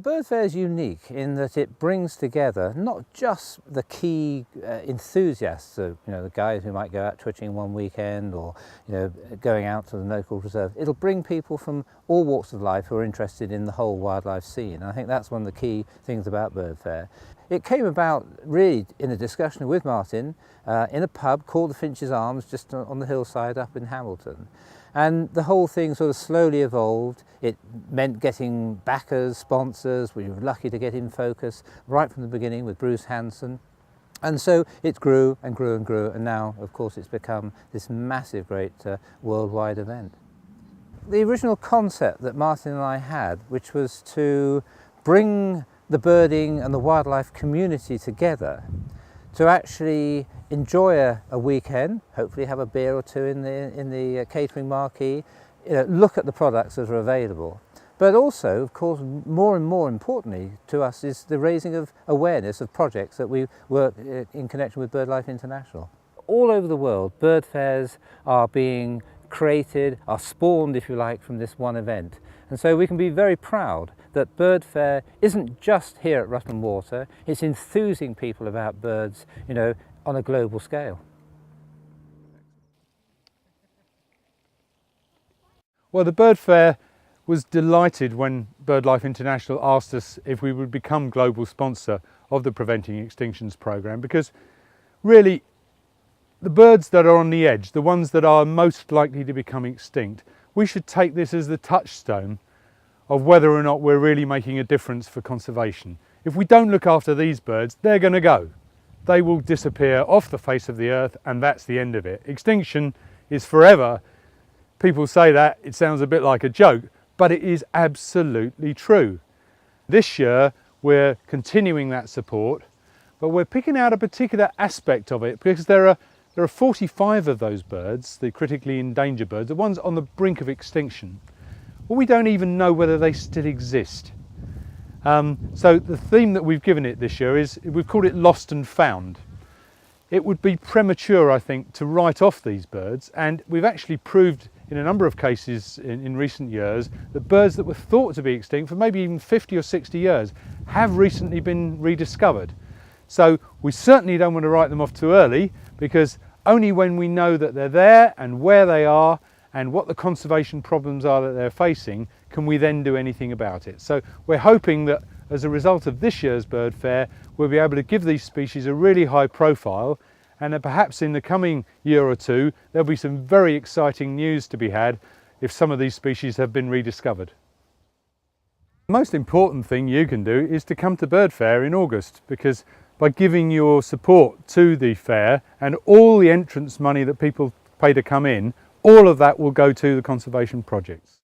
Bird Fair is unique in that it brings together not just the key enthusiasts, so the guys who might go out twitching one weekend or going out to the local reserve. It'll bring people from all walks of life who are interested in the whole wildlife scene. And I think that's one of the key things about Bird Fair. It came about really in a discussion with Martin in a pub called the Finch's Arms, just on the hillside up in Hamilton. And the whole thing sort of slowly evolved. It meant getting backers, sponsors. We were lucky to get in focus right from the beginning with Bruce Hanson. And so it grew and grew and grew, and now, of course, it's become this massive, great worldwide event. The original concept that Martin and I had, which was to bring the birding and the wildlife community together to actually enjoy a weekend, hopefully have a beer or two in the catering marquee, look at the products that are available. But also, of course, more and more importantly to us is the raising of awareness of projects that we work in connection with BirdLife International. All over the world, bird fairs are being created, are spawned, if you like, from this one event. And so we can be very proud that Bird Fair isn't just here at Rutland Water, it's enthusing people about birds, on a global scale. Well, the Bird Fair was delighted when BirdLife International asked us if we would become global sponsor of the Preventing Extinctions programme, because really the birds that are on the edge, the ones that are most likely to become extinct, we should take this as the touchstone of whether or not we're really making a difference for conservation. If we don't look after these birds, they're going to go. They will disappear off the face of the earth, and that's the end of it. Extinction is forever. People say that, it sounds a bit like a joke, but it is absolutely true. This year we're continuing that support, but we're picking out a particular aspect of it because there are 45 of those birds, the critically endangered birds, the ones on the brink of extinction. Well, we don't even know whether they still exist. So the theme that we've given it this year is, we've called it Lost and Found. It would be premature, I think, to write off these birds, and we've actually proved in a number of cases in recent years that birds that were thought to be extinct for maybe even 50 or 60 years have recently been rediscovered. So we certainly don't want to write them off too early, because only when we know that they're there and where they are and what the conservation problems are that they're facing can we then do anything about it. So we're hoping that as a result of this year's Bird Fair, we'll be able to give these species a really high profile, and that perhaps in the coming year or two there'll be some very exciting news to be had if some of these species have been rediscovered. The most important thing you can do is to come to Bird Fair in August, because by giving your support to the fair and all the entrance money that people pay to come in, all of that will go to the conservation projects.